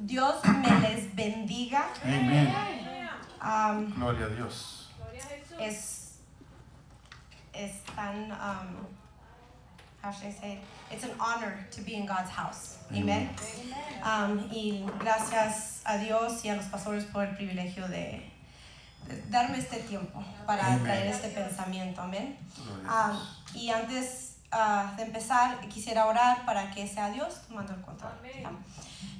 Dios me les bendiga. Amén. Gloria a Dios. Es tan, how should I say it? It's an honor to be in God's house. Amen. Y gracias a Dios y a los pastores por el privilegio de darme este tiempo para traer este pensamiento. Amén. Y antes de empezar, quisiera orar para que sea Dios tomando el control.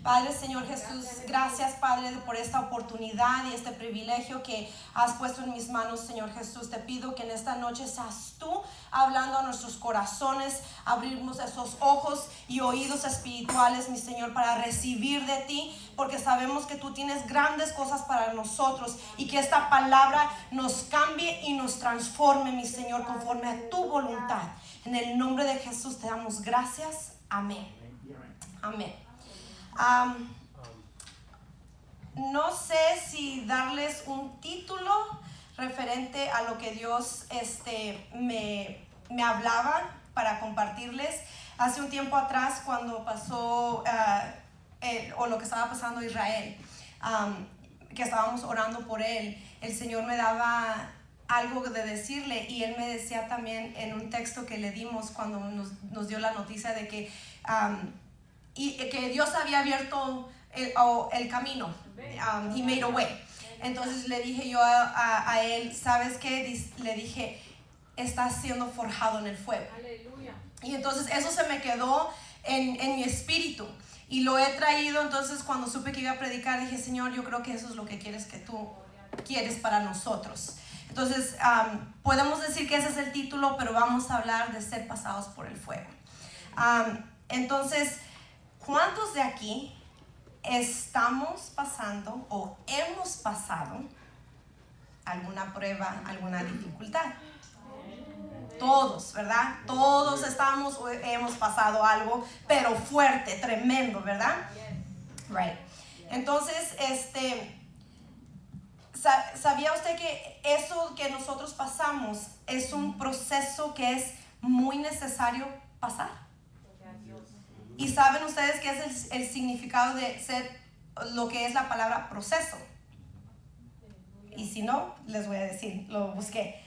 Padre, Señor Jesús, gracias, Padre, por esta oportunidad y este privilegio que has puesto en mis manos, Señor Jesús. Te pido que en esta noche seas tú hablando a nuestros corazones, abrirnos esos ojos y oídos espirituales, mi Señor, para recibir de ti, porque sabemos que tú tienes grandes cosas para nosotros y que esta palabra nos cambie y nos transforme, mi Señor, conforme a tu voluntad. En el nombre de Jesús te damos gracias. Amén. Amén. No sé si darles un título referente a lo que Dios me hablaba para compartirles. Hace un tiempo atrás, cuando pasó o lo que estaba pasando en Israel, que estábamos orando por él, el Señor me daba algo de decirle, y él me decía también en un texto que le dimos cuando nos dio la noticia de que que Dios había abierto el camino. He made a way. Entonces le dije yo a él, ¿sabes qué? Le dije, estás siendo forjado en el fuego. Aleluya. Y entonces eso se me quedó en mi espíritu y lo he traído. Entonces cuando supe que iba a predicar, dije, Señor, yo creo que eso es lo que quieres, que tú quieres para nosotros. Entonces podemos decir que ese es el título, pero vamos a hablar de ser pasados por el fuego. Entonces, ¿cuántos de aquí estamos pasando o hemos pasado alguna prueba, alguna dificultad? Todos, ¿verdad? Todos estamos o hemos pasado algo, pero fuerte, tremendo, ¿verdad? Right. Entonces, ¿sabía usted que eso que nosotros pasamos es un proceso que es muy necesario pasar? ¿Y saben ustedes qué es el significado de ser lo que es la palabra proceso? Y si no, les voy a decir, lo busqué.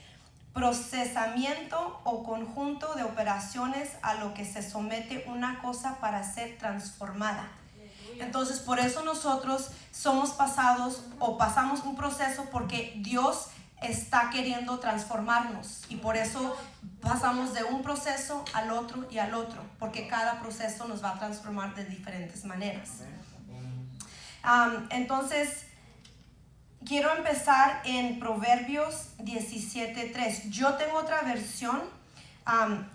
Procesamiento o conjunto de operaciones a lo que se somete una cosa para ser transformada. Entonces, por eso nosotros somos pasados o pasamos un proceso, porque Dios está queriendo transformarnos, y por eso pasamos de un proceso al otro y al otro, porque cada proceso nos va a transformar de diferentes maneras. Entonces, quiero empezar en Proverbios 17:3. Yo tengo otra versión,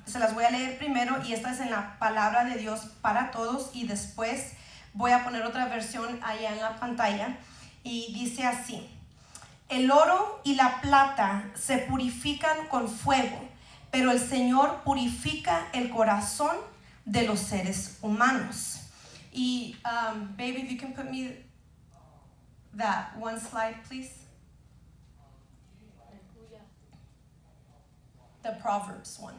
se las voy a leer primero, y esta es en la palabra de Dios para todos, y después voy a poner otra versión allá en la pantalla, y dice así: el oro y la plata se purifican con fuego, pero el Señor purifica el corazón de los seres humanos. Y baby, if you can put me that one slide, please. The Proverbs one.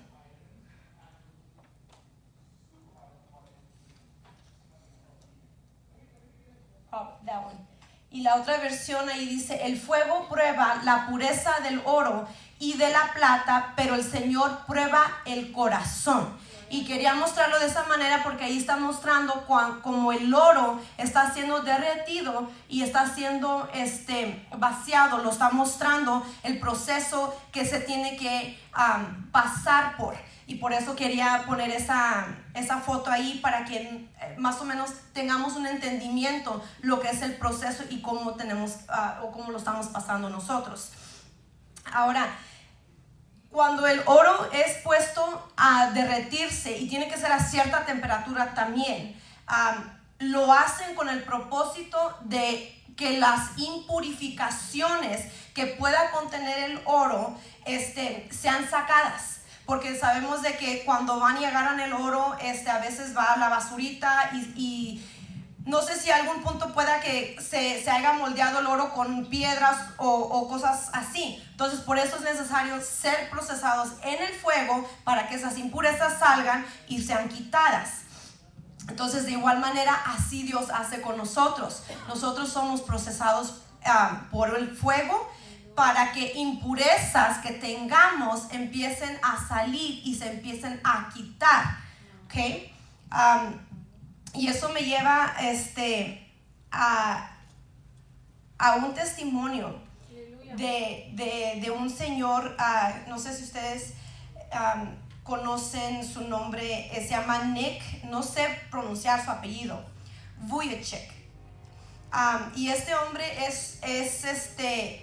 That one. Y la otra versión ahí dice: el fuego prueba la pureza del oro y de la plata, pero el Señor prueba el corazón. Y quería mostrarlo de esa manera porque ahí está mostrando como el oro está siendo derretido y está siendo vaciado. Lo está mostrando el proceso que se tiene que pasar por. Y por eso quería poner esa foto ahí, para que más o menos tengamos un entendimiento lo que es el proceso y cómo tenemos o cómo lo estamos pasando nosotros. Ahora, cuando el oro es puesto a derretirse, y tiene que ser a cierta temperatura también, lo hacen con el propósito de que las impurificaciones que pueda contener el oro sean sacadas. Porque sabemos de que cuando van y agarran el oro, a veces va a la basurita y no sé si a algún punto pueda que se haya moldeado el oro con piedras o cosas así. Entonces, por eso es necesario ser procesados en el fuego para que esas impurezas salgan y sean quitadas. Entonces, de igual manera, así Dios hace con nosotros. Nosotros somos procesados por el fuego para que impurezas que tengamos empiecen a salir y se empiecen a quitar. ¿Okay? Y eso me lleva a un testimonio de un señor, no sé si ustedes conocen su nombre, se llama Nick, no sé pronunciar su apellido, Vujicic. Y este hombre es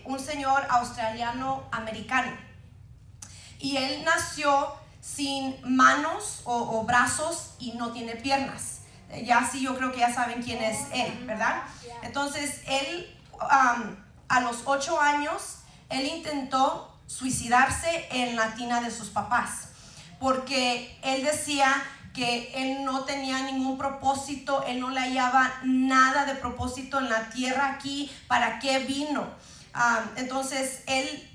un señor australiano americano, y él nació sin manos o brazos y no tiene piernas. Ya sí, yo creo que ya saben quién es él, ¿verdad? Entonces él a los 8 años él intentó suicidarse en la tina de sus papás, porque él decía que él no tenía ningún propósito, él no le hallaba nada de propósito en la tierra aquí, ¿para qué vino? Entonces él,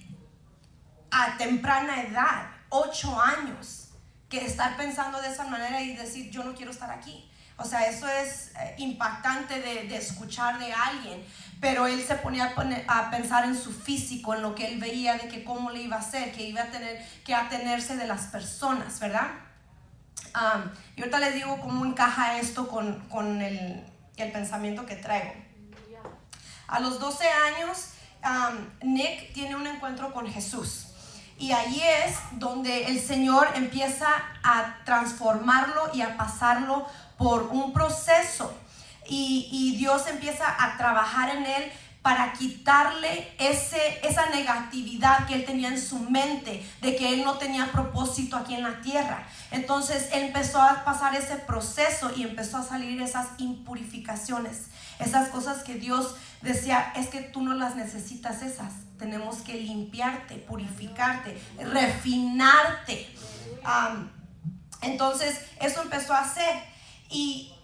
a temprana edad, 8 años, que estar pensando de esa manera y decir, yo no quiero estar aquí. O sea, eso es impactante de escuchar de alguien. Pero él se ponía a pensar en su físico, en lo que él veía, de que cómo le iba a hacer, que iba a tener que atenerse de las personas, ¿verdad? Y ahorita les digo cómo encaja esto con el pensamiento que traigo. A los 12 años, Nick tiene un encuentro con Jesús. Y ahí es donde el Señor empieza a transformarlo y a pasarlo por un proceso. Y Dios empieza a trabajar en él para quitarle esa negatividad que él tenía en su mente, de que él no tenía propósito aquí en la tierra. Entonces él empezó a pasar ese proceso y empezó a salir esas impurificaciones, esas cosas que Dios decía, es que tú no las necesitas esas. Tenemos que limpiarte, purificarte, refinarte. Entonces eso empezó a hacer, y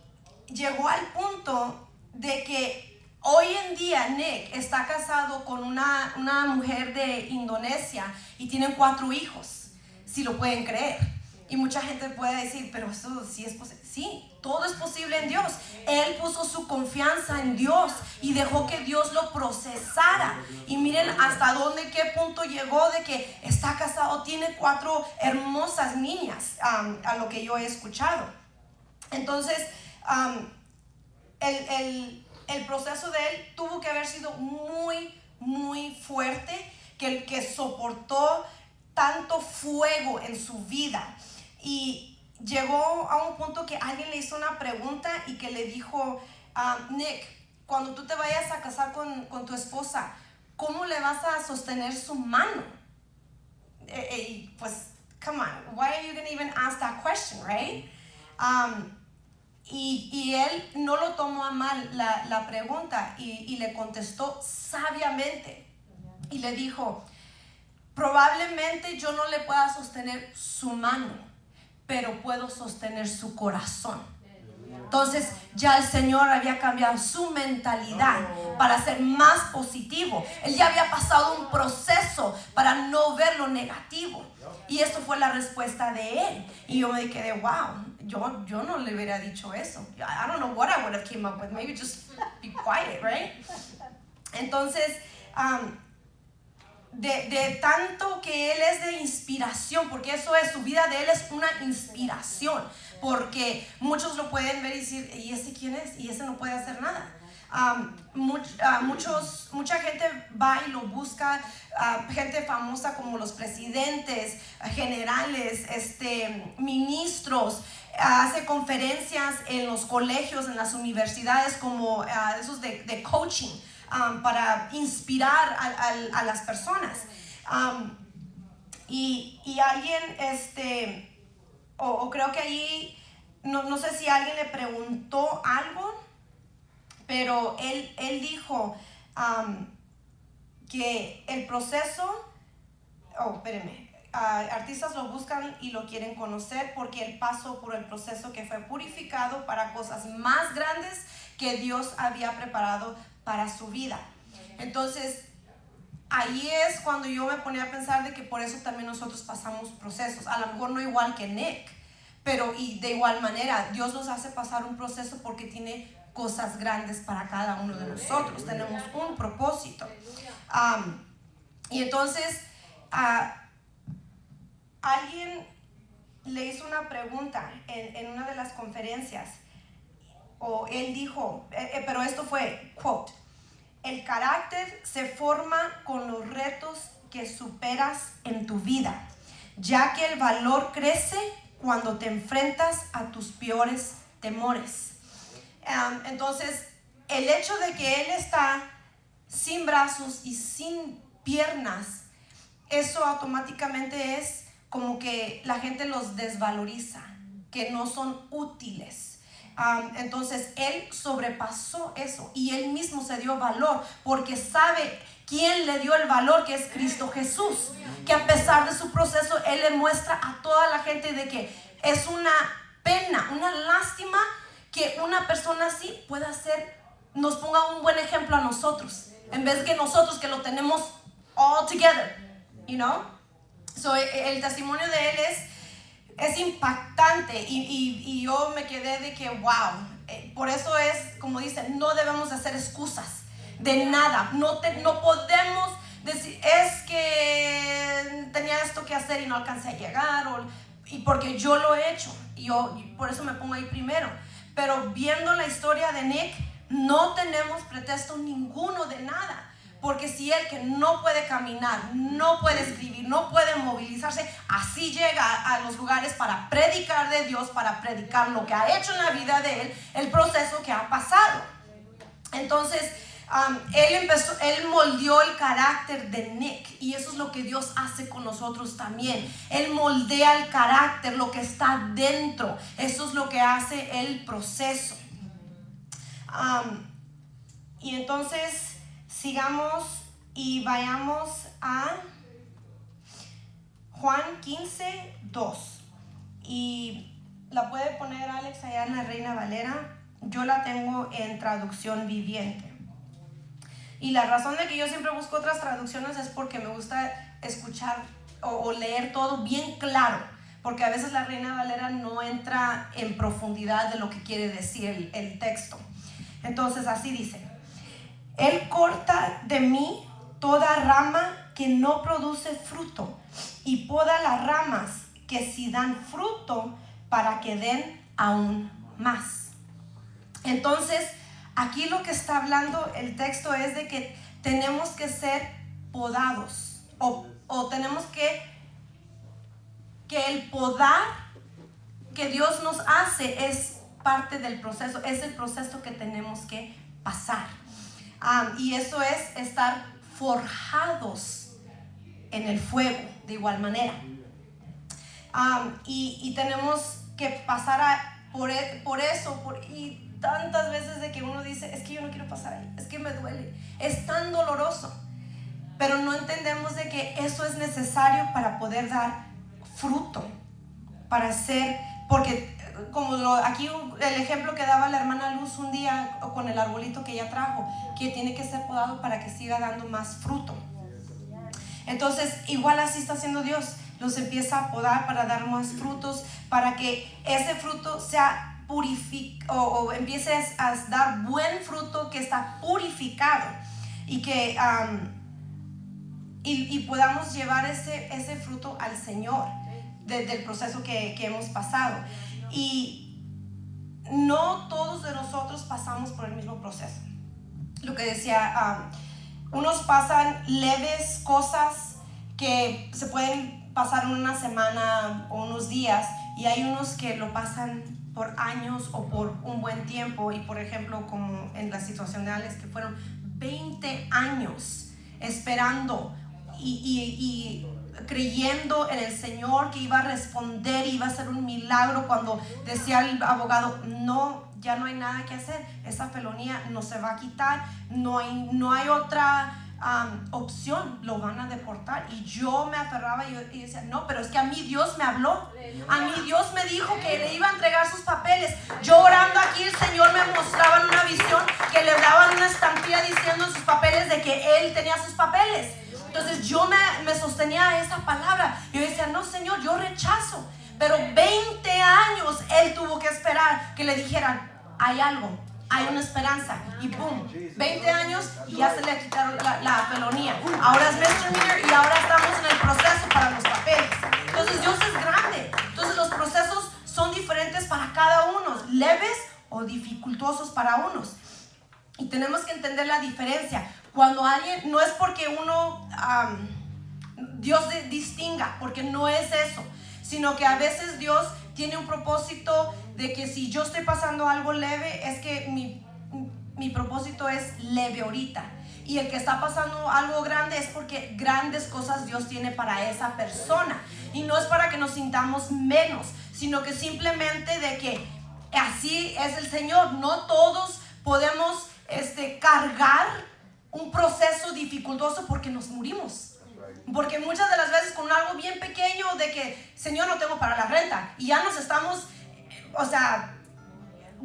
llegó al punto de que hoy en día Nick está casado con una mujer de Indonesia y tienen 4 hijos, si lo pueden creer. Y mucha gente puede decir, pero eso sí es posible. Sí, todo es posible en Dios. Él puso su confianza en Dios y dejó que Dios lo procesara. Y miren hasta dónde, qué punto llegó, de que está casado, tiene 4 hermosas niñas, a lo que yo he escuchado. Entonces, el proceso de él tuvo que haber sido muy, muy fuerte, que soportó tanto fuego en su vida. Y llegó a un punto que alguien le hizo una pregunta y que le dijo, Nick, cuando tú te vayas a casar con tu esposa, ¿cómo le vas a sostener su mano? Pues, come on, why are you going to even ask that question, right? Y él no lo tomó a mal la pregunta, y le contestó sabiamente y le dijo, probablemente yo no le pueda sostener su mano, pero puedo sostener su corazón. Entonces ya el Señor había cambiado su mentalidad para ser más positivo. Él ya había pasado un proceso para no ver lo negativo, y eso fue la respuesta de él. Y yo me quedé, wow, yo no le hubiera dicho eso. I don't know what I would have came up with. Maybe just be quiet, right? Entonces, de tanto que él es de inspiración, porque eso es, su vida de él es una inspiración, porque muchos lo pueden ver y decir, ¿y ese quién es? Y ese no puede hacer nada. Mucha gente va y lo busca, gente famosa como los presidentes, generales, ministros, hace conferencias en los colegios, en las universidades, como esos de coaching, para inspirar a las personas. Y alguien, o creo que allí, no sé si alguien le preguntó algo, pero él dijo que el proceso, artistas lo buscan y lo quieren conocer porque él pasó por el proceso que fue purificado para cosas más grandes que Dios había preparado para su vida. Entonces, ahí es cuando yo me ponía a pensar de que por eso también nosotros pasamos procesos, a lo mejor no igual que Nick, Pero y de igual manera, Dios nos hace pasar un proceso porque tiene cosas grandes para cada uno de nosotros. Tenemos un propósito. Y entonces, alguien le hizo una pregunta en una de las conferencias, o él dijo, pero esto fue, quote, el carácter se forma con los retos que superas en tu vida, ya que el valor crece cuando te enfrentas a tus peores temores. Entonces, el hecho de que él está sin brazos y sin piernas, eso automáticamente es como que la gente los desvaloriza, que no son útiles. Entonces, él sobrepasó eso y él mismo se dio valor porque sabe quién le dio el valor, que es Cristo Jesús, que a pesar de su proceso, él le muestra a toda la gente de que es una pena, una lástima que una persona así pueda nos ponga un buen ejemplo a nosotros, en vez de que nosotros que lo tenemos all together, you know? So, el testimonio de él es impactante y yo me quedé de que wow, por eso es, como dicen, no debemos hacer excusas de nada, no podemos decir, es que tenía esto que hacer y no alcancé a llegar, y porque yo lo he hecho, y yo por eso me pongo ahí primero. Pero viendo la historia de Nick, no tenemos pretexto ninguno de nada, porque si él, que no puede caminar, no puede escribir, no puede movilizarse, así llega a los lugares para predicar de Dios, para predicar lo que ha hecho en la vida de él, el proceso que ha pasado. Entonces, él moldeó el carácter de Nick, y eso es lo que Dios hace con nosotros también. Él moldea el carácter, lo que está dentro. Eso es lo que hace el proceso. Y entonces sigamos y vayamos a Juan 15:2, y la puede poner Alex allá en la Reina Valera. Yo la tengo en traducción viviente. Y la razón de que yo siempre busco otras traducciones es porque me gusta escuchar o leer todo bien claro, porque a veces la Reina Valera no entra en profundidad de lo que quiere decir el texto. Entonces así dice: Él corta de mí toda rama que no produce fruto y poda las ramas que sí dan fruto para que den aún más. Entonces, aquí lo que está hablando el texto es de que tenemos que ser podados, o tenemos que el podar que Dios nos hace es parte del proceso, es el proceso que tenemos que pasar. Y eso es estar forjados en el fuego de igual manera. Y tenemos que pasar por eso, y tantas veces de que uno dice, es que yo no quiero pasar ahí, es que me duele, es tan doloroso, pero no entendemos de que eso es necesario para poder dar fruto, para ser, porque como aquí el ejemplo que daba la hermana Luz un día con el arbolito que ella trajo, que tiene que ser podado para que siga dando más fruto. Entonces igual así está haciendo Dios, los empieza a podar para dar más frutos, para que ese fruto sea o empieces a dar buen fruto que está purificado, y que y podamos llevar ese fruto al Señor del proceso que hemos pasado. Y no todos de nosotros pasamos por el mismo proceso. Lo que decía, unos pasan leves cosas que se pueden pasar en una semana o unos días, y hay unos que lo pasan por años o por un buen tiempo. Y por ejemplo, como en la situación de Alex, que fueron 20 años esperando y creyendo en el Señor que iba a responder, iba a ser un milagro, cuando decía el abogado, no, ya no hay nada que hacer, esa felonía no se va a quitar, no hay otra opción, lo van a deportar. Y yo me aferraba y decía, no, pero es que a mí Dios me habló, a mí Dios me dijo que le iba a entregar sus papeles. Yo orando aquí, el Señor me mostraba en una visión que le daban una estampilla diciendo en sus papeles de que Él tenía sus papeles. Entonces yo me sostenía a esa palabra. Yo decía, no, Señor, yo rechazo, Pero 20 años él tuvo que esperar que le dijeran, hay algo, hay una esperanza. Y boom, 20 años y ya se le quitaron la felonía. Ahora es misdemeanor y ahora estamos en el proceso para los papeles. Entonces Dios es grande. Entonces los procesos son diferentes para cada uno, leves o dificultosos para unos. Y tenemos que entender la diferencia. Cuando alguien, no es porque uno, Dios distinga, porque no es eso, sino que a veces Dios tiene un propósito de que si yo estoy pasando algo leve, es que mi propósito es leve ahorita. Y el que está pasando algo grande es porque grandes cosas Dios tiene para esa persona. Y no es para que nos sintamos menos, sino que simplemente de que así es el Señor. No todos podemos cargar un proceso dificultoso porque nos morimos. Porque muchas de las veces con algo bien pequeño de que, Señor, no tengo para la renta, y ya nos estamos,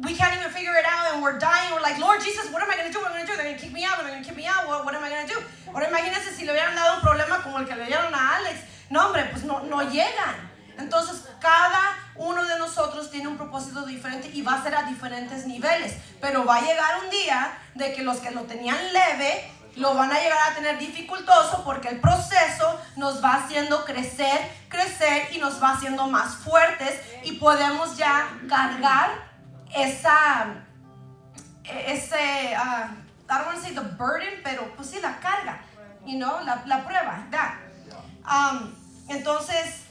we can't even figure it out and we're dying. We're like, Lord Jesus, what am I going to do? What am I going to do? They're going to kick me out. They're going to kick me out. What am I going to do? Ahora imagínense si le hubieran dado un problema como el que le dieron a Alex. No, hombre, pues no llegan. Entonces, cada uno de nosotros tiene un propósito diferente y va a ser a diferentes niveles. Pero va a llegar un día de que los que lo tenían leve lo van a llegar a tener dificultoso, porque el proceso nos va haciendo crecer y nos va haciendo más fuertes, y podemos ya cargar I don't want to say the burden, pero pues sí, la carga, la prueba, entonces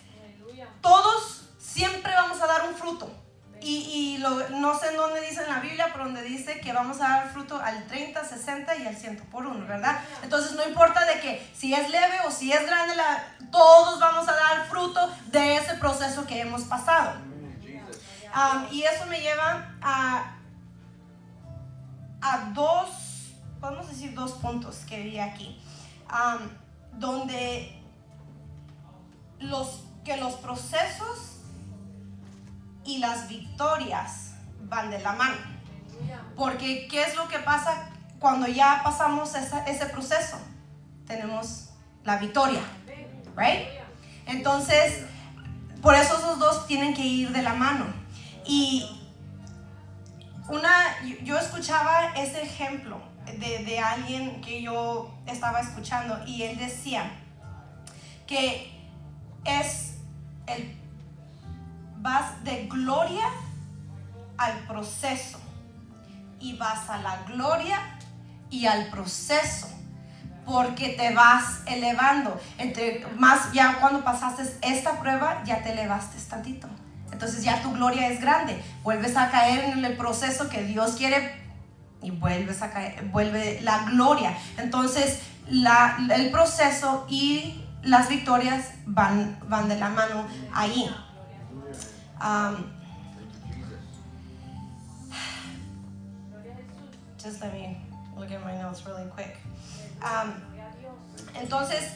todos siempre vamos a dar un fruto. No sé en dónde dice en la Biblia, pero donde dice que vamos a dar fruto al 30, 60 y al 100 por uno, ¿verdad? Entonces no importa de que si es leve o si es grande, todos vamos a dar fruto de ese proceso que hemos pasado. Y eso me lleva a dos, podemos decir, dos puntos que vi aquí, donde los procesos y las victorias van de la mano. Porque ¿qué es lo que pasa cuando ya pasamos ese proceso? Tenemos la victoria, right? Entonces, por eso esos dos tienen que ir de la mano. Y yo escuchaba ese ejemplo de alguien que yo estaba escuchando, y él decía que vas de gloria al proceso, y vas a la gloria y al proceso, porque te vas elevando. Más ya cuando pasaste esta prueba, ya te elevaste tantito. Entonces ya tu gloria es grande. Vuelves a caer en el proceso que Dios quiere y vuelves a caer, vuelve la gloria. Entonces el proceso y las victorias van de la mano ahí. Just let me look at my notes really quick. Entonces,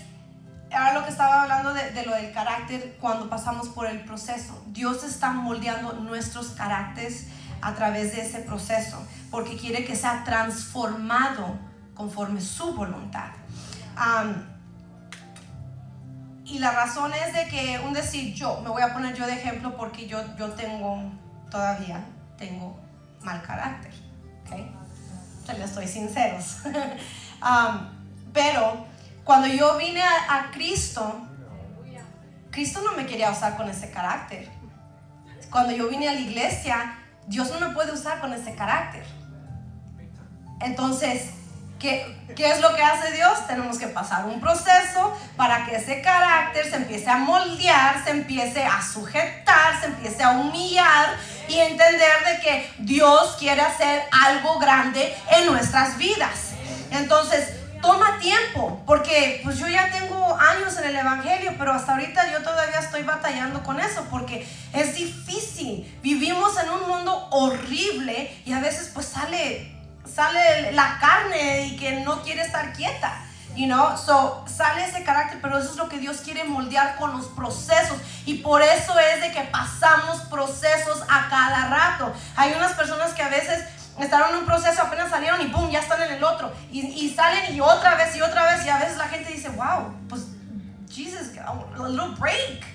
ahora lo que estaba hablando de lo del carácter, cuando pasamos por el proceso, Dios está moldeando nuestros caracteres a través de ese proceso, porque quiere que sea transformado conforme su voluntad. Y la razón es de que, me voy a poner yo de ejemplo, porque yo todavía tengo mal carácter, ¿ok? Se les estoy sinceros. Pero cuando yo vine a Cristo no me quería usar con ese carácter. Cuando yo vine a la iglesia, Dios no me puede usar con ese carácter. Entonces, ¿qué es lo que hace Dios? Tenemos que pasar un proceso para que ese carácter se empiece a moldear, se empiece a sujetar, se empiece a humillar, y entender de que Dios quiere hacer algo grande en nuestras vidas. Entonces, toma tiempo, porque pues yo ya tengo años en el evangelio, pero hasta ahorita yo todavía estoy batallando con eso, porque es difícil. Vivimos en un mundo horrible, y a veces pues sale la carne y que no quiere estar quieta, sale ese carácter. Pero eso es lo que Dios quiere moldear con los procesos, y por eso es de que pasamos procesos a cada rato. Hay unas personas que a veces estaban en un proceso, apenas salieron y boom, ya están en el otro, y salen y otra vez, y a veces la gente dice, wow, pues Jesus, a little break,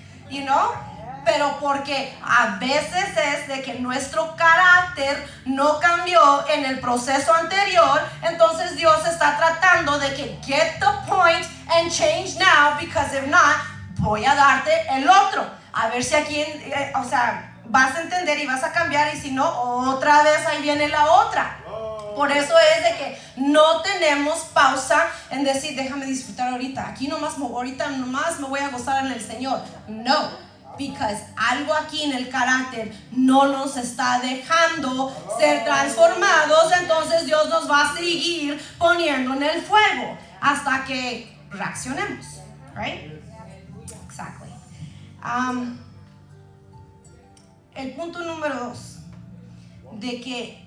pero porque a veces es de que nuestro carácter no cambió en el proceso anterior. Entonces Dios está tratando de que get the point and change now, because if not, voy a darte el otro. A ver si aquí, vas a entender y vas a cambiar, y si no, otra vez ahí viene la otra. Por eso es de que no tenemos pausa en decir, déjame disfrutar ahorita, ahorita nomás me voy a gozar en el Señor. No, because algo aquí en el carácter no nos está dejando ser transformados. Entonces Dios nos va a seguir poniendo en el fuego hasta que reaccionemos. Right? Exactly. El punto número 2, de que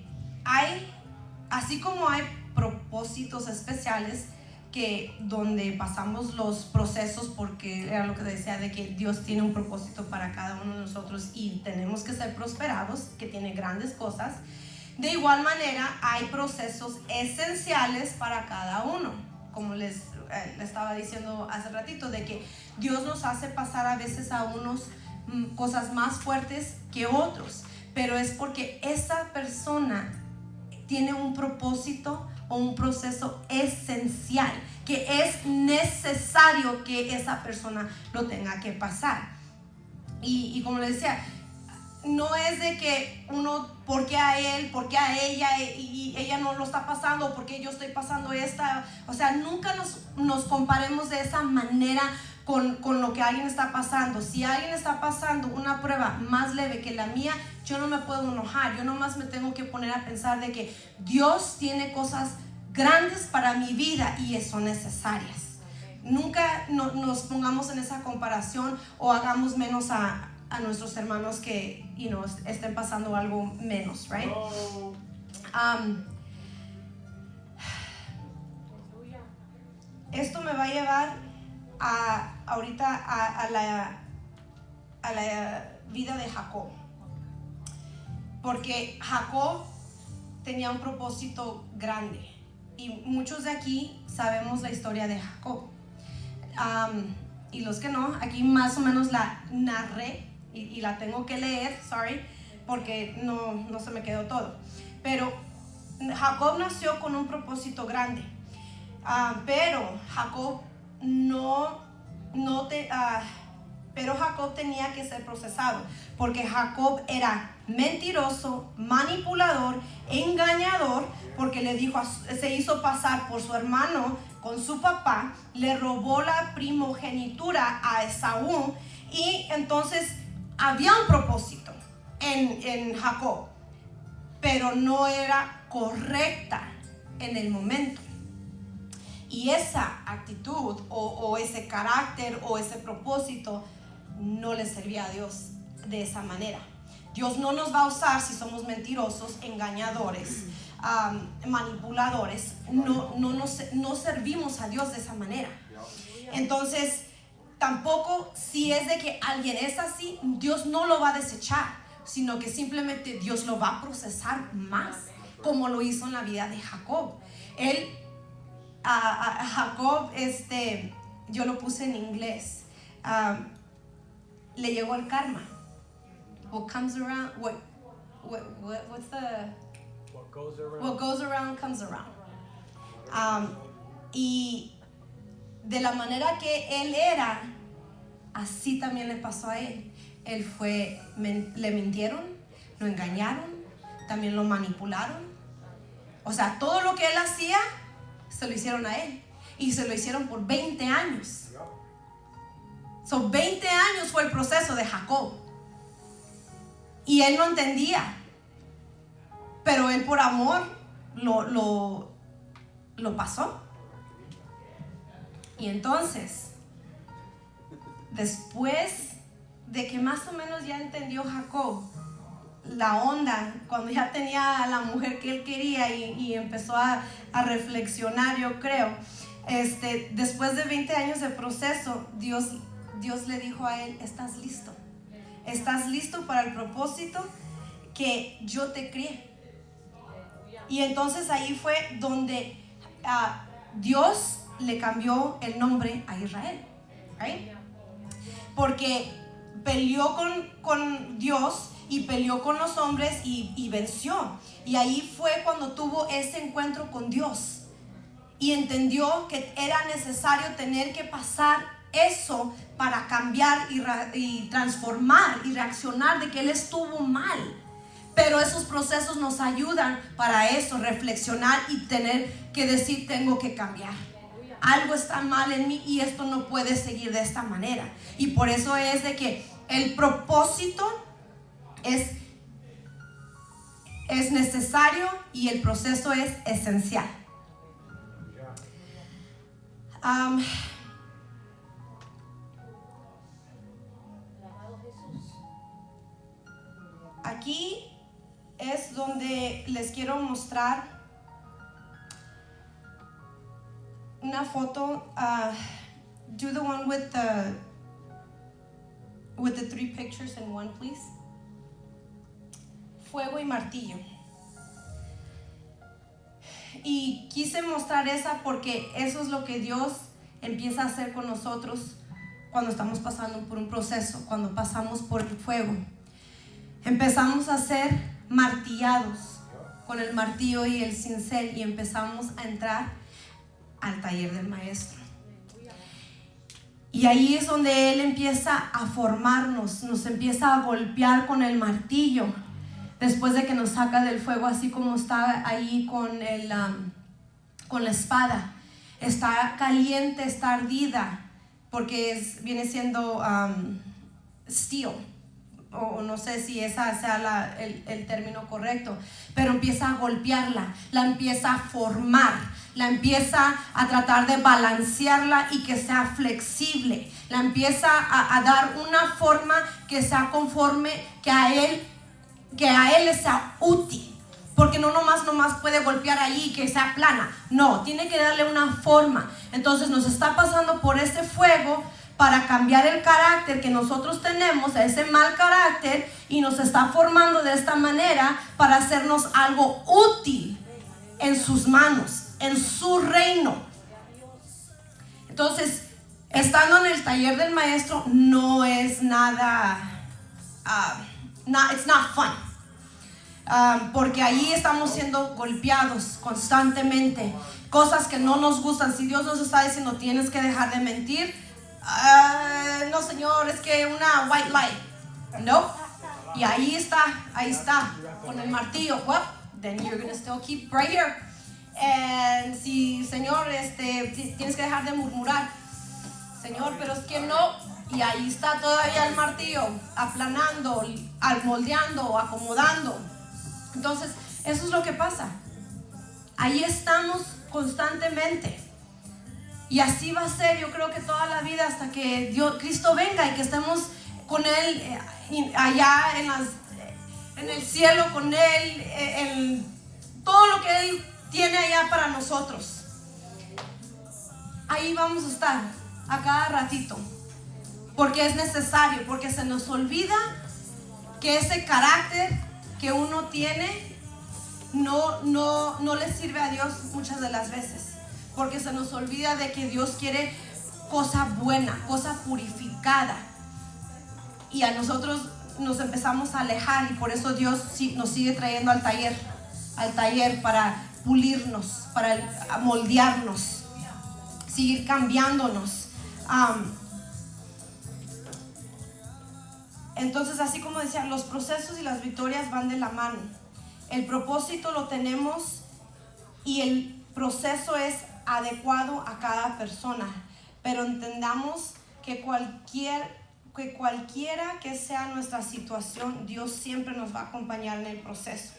así como hay propósitos especiales que donde pasamos los procesos, porque era lo que decía, de que Dios tiene un propósito para cada uno de nosotros y tenemos que ser prosperados, que tiene grandes cosas. De igual manera hay procesos esenciales para cada uno, como les estaba diciendo hace ratito, de que Dios nos hace pasar a veces a unos cosas más fuertes que otros, pero es porque esa persona tiene un propósito o un proceso esencial que es necesario que esa persona lo tenga que pasar. Y como les decía, no es de que uno, ¿por qué a él? ¿Por qué a ella? Y ella no lo está pasando, ¿por qué yo estoy pasando esta? O sea, nunca nos comparemos de esa manera con lo que alguien está pasando. Si alguien está pasando una prueba más leve que la mía, yo no me puedo enojar. Yo nomás me tengo que poner a pensar de que Dios tiene cosas grandes para mi vida y son necesarias. Nunca nos pongamos en esa comparación o hagamos menos a nuestros hermanos que estén pasando algo menos, right? Esto me va a llevar ahorita a la vida de Jacob, porque Jacob tenía un propósito grande y muchos de aquí sabemos la historia de Jacob, y los que no, aquí más o menos la narré y la tengo que leer, porque no se me quedó todo, pero Jacob nació con un propósito grande, pero Jacob pero Jacob tenía que ser procesado, porque Jacob era mentiroso, manipulador, engañador, porque se hizo pasar por su hermano con su papá, le robó la primogenitura a Esaú, y entonces había un propósito en Jacob, pero no era correcta en el momento. Y esa actitud o ese carácter o ese propósito no le servía a Dios de esa manera. Dios no nos va a usar si somos mentirosos, engañadores, manipuladores. No servimos a Dios de esa manera. Entonces, tampoco si es de que alguien es así, Dios no lo va a desechar, sino que simplemente Dios lo va a procesar más, como lo hizo en la vida de Jacob. A Jacob, yo lo puse en inglés, le llegó el karma. What comes around, what goes around comes around. Y de la manera que él era, así también le pasó a él. Le mintieron, lo engañaron, también lo manipularon. O sea, todo lo que él hacía se lo hicieron a él, y se lo hicieron por 20 años. 20 años fue el proceso de Jacob, y él no entendía, pero él por amor lo pasó. Y entonces, después de que más o menos ya entendió Jacob la onda, cuando ya tenía a la mujer que él quería y empezó a reflexionar, yo creo, después de 20 años de proceso, Dios le dijo a él: estás listo para el propósito que yo te crié. Y entonces ahí fue donde Dios le cambió el nombre a Israel, ¿right? Porque peleó con Dios y peleó con los hombres y venció. Y ahí fue cuando tuvo ese encuentro con Dios y entendió que era necesario tener que pasar eso para cambiar y transformar y reaccionar de que él estuvo mal. Pero esos procesos nos ayudan para eso, reflexionar y tener que decir, tengo que cambiar. Algo está mal en mí y esto no puede seguir de esta manera. Y por eso es de que el propósito es necesario y el proceso es esencial. Aquí es donde les quiero mostrar una foto. Do the one with the 3 pictures in one, please. Fuego y martillo. Y quise mostrar esa porque eso es lo que Dios empieza a hacer con nosotros cuando estamos pasando por un proceso, cuando pasamos por el fuego. Empezamos a ser martillados con el martillo y el cincel y empezamos a entrar al taller del maestro. Y ahí es donde Él empieza a formarnos, nos empieza a golpear con el martillo. Después de que nos saca del fuego, así como está ahí con la espada. Está caliente, está ardida, porque viene siendo steel. O no sé si esa sea el término correcto, pero empieza a golpearla, la empieza a formar, la empieza a tratar de balancearla y que sea flexible, la empieza a dar una forma que sea conforme, que a él le sea útil, porque no nomás puede golpear ahí y que sea plana, no, tiene que darle una forma. Entonces nos está pasando por ese fuego para cambiar el carácter que nosotros tenemos, ese mal carácter, y nos está formando de esta manera para hacernos algo útil en sus manos, en su reino. Entonces, estando en el taller del maestro no es nada, it's not fun. Porque ahí estamos siendo golpeados constantemente, cosas que no nos gustan. Si Dios nos está diciendo, tienes que dejar de mentir, no señor, es que una white lie, no. Y ahí está con el martillo. Well, then you're gonna still keep right here. And si señor, tienes que dejar de murmurar, señor, pero es que no. Y ahí está todavía el martillo aplanando, moldeando, acomodando. Entonces eso es lo que pasa. Ahí estamos constantemente. Y así va a ser, yo creo que toda la vida, hasta que Cristo venga y que estemos con Él allá en el cielo, con Él, en todo lo que Él tiene allá para nosotros. Ahí vamos a estar a cada ratito, porque es necesario, porque se nos olvida que ese carácter que uno tiene no le sirve a Dios muchas de las veces. Porque se nos olvida de que Dios quiere cosa buena, cosa purificada. Y a nosotros nos empezamos a alejar, y por eso Dios nos sigue trayendo al taller para pulirnos, para moldearnos, seguir cambiándonos. Entonces, así como decía, los procesos y las victorias van de la mano. El propósito lo tenemos y el proceso es adecuado a cada persona, pero entendamos que cualquiera que sea nuestra situación, Dios siempre nos va a acompañar en el proceso.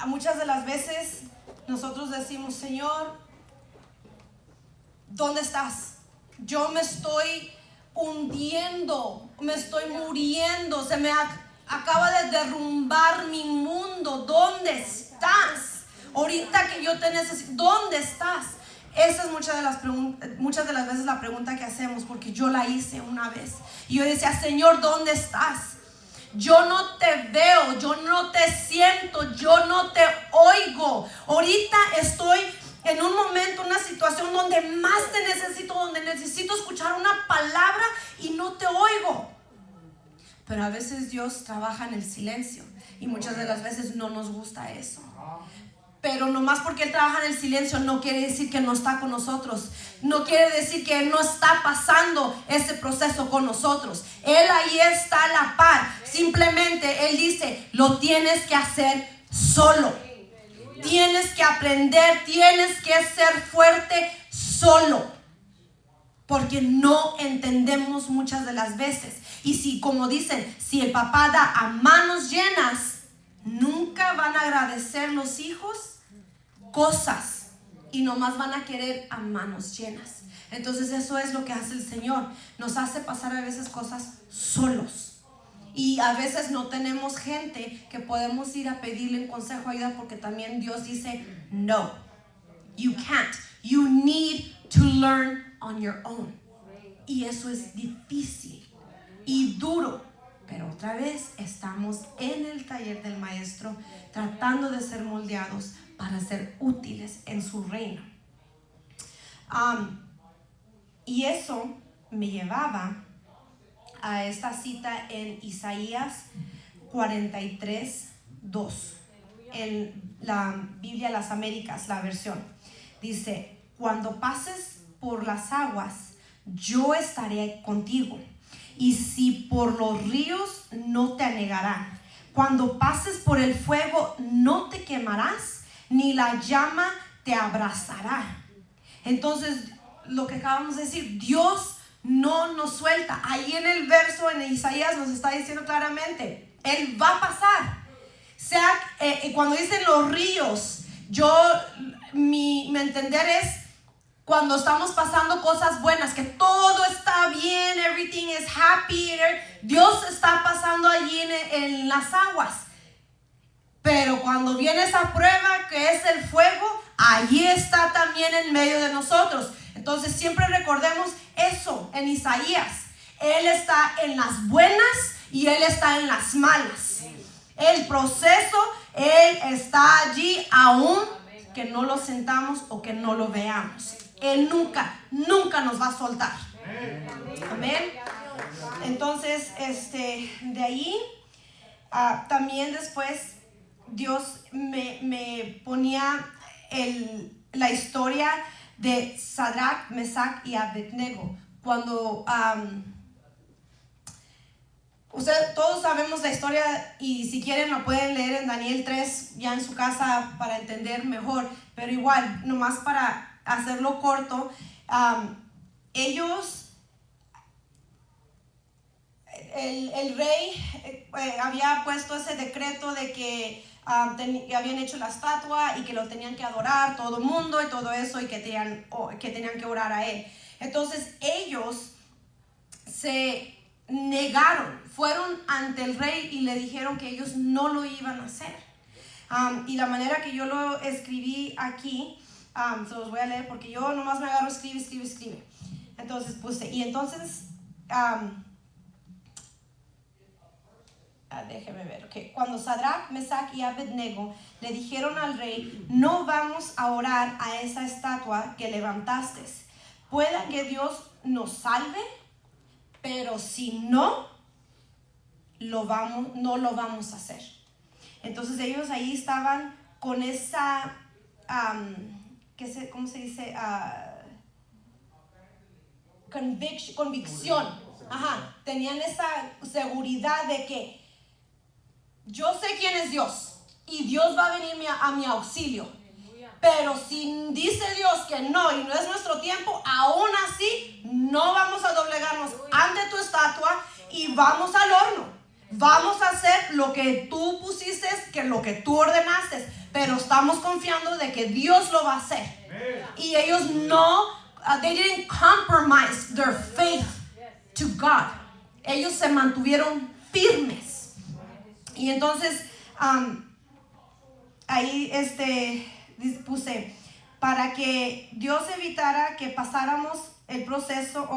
Muchas de las veces nosotros decimos, Señor, ¿dónde estás? Yo me estoy hundiendo, me estoy muriendo, se me acaba de derrumbar mi mundo. ¿Dónde estás? Ahorita que yo te necesito, ¿dónde estás? Esa es muchas de las veces la pregunta que hacemos, porque yo la hice una vez. Y yo decía, Señor, ¿dónde estás? Yo no te veo, yo no te siento, yo no te oigo. Ahorita estoy en un momento, una situación donde más te necesito, donde necesito escuchar una palabra y no te Pero a veces Dios trabaja en el silencio y muchas de las veces no nos gusta eso. Pero nomás porque Él trabaja en el silencio no quiere decir que no está con nosotros. No quiere decir que Él no está pasando ese proceso con nosotros. Él ahí está a la par. Simplemente Él dice, lo tienes que hacer solo. Tienes que aprender, tienes que ser fuerte solo. Porque no entendemos muchas de las veces. Y si, como dicen, si el papá da a manos llenas, nunca van a agradecer los hijos cosas y nomás van a querer a manos llenas. Entonces eso es lo que hace el Señor. Nos hace pasar a veces cosas solos. Y a veces no tenemos gente que podemos ir a pedirle un consejo, ayuda, porque también Dios dice, no, you can't. You need to learn on your own. Y eso es difícil y duro. Pero otra vez estamos en el taller del maestro tratando de ser moldeados para ser útiles en su reino. Y eso me llevaba a esta cita en Isaías 43:2, en la Biblia Las Américas, la versión. Dice, cuando pases por las aguas, yo estaré contigo. Y si por los ríos, no te anegarán. Cuando pases por el fuego, no te quemarás, ni la llama te abrazará. Entonces, lo que acabamos de decir, Dios no nos suelta. Ahí en el verso en Isaías nos está diciendo claramente, Él va a pasar. Cuando dicen los ríos, mi entender es cuando estamos pasando cosas buenas, que todo está bien, everything is happy, Dios está pasando allí en las aguas. Pero cuando viene esa prueba que es el fuego, allí está también en medio de nosotros. Entonces siempre recordemos eso en Isaías. Él está en las buenas y Él está en las malas. El proceso, Él está allí aún que no lo sentamos o que no lo veamos. Él nunca nos va a soltar. Amén. Entonces, de ahí, también después Dios me ponía la historia de Sadrach, Mesach y Abednego. Cuando todos sabemos la historia, y si quieren la pueden leer en Daniel 3 ya en su casa para entender mejor, pero igual, nomás para hacerlo corto, ellos, el rey había puesto ese decreto de que habían hecho la estatua y que lo tenían que adorar todo el mundo y todo eso, y que tenían que orar a él. Entonces ellos se negaron, fueron ante el rey y le dijeron que ellos no lo iban a hacer. Y la manera que yo lo escribí aquí, se los voy a leer porque yo nomás me agarro, escribe. Entonces puse, y entonces déjeme ver, okay. Cuando Sadrach, Mesach y Abednego le dijeron al rey, no vamos a orar a esa estatua que levantaste. Pueda que Dios nos salve, pero si no lo vamos a hacer. Entonces ellos ahí estaban con esa, ¿cómo se dice? Convicción. Ajá, tenían esa seguridad de que yo sé quién es Dios y Dios va a venir a mi auxilio. Pero si dice Dios que no y no es nuestro tiempo, aún así no vamos a doblegarnos ante tu estatua y vamos al horno. Vamos a hacer lo que tú pusiste, que lo que tú ordenaste, pero estamos confiando de que Dios lo va a hacer. Y ellos they didn't compromise their faith to God. Ellos se mantuvieron firmes. Y entonces ahí puse, para que Dios evitara que pasáramos el proceso,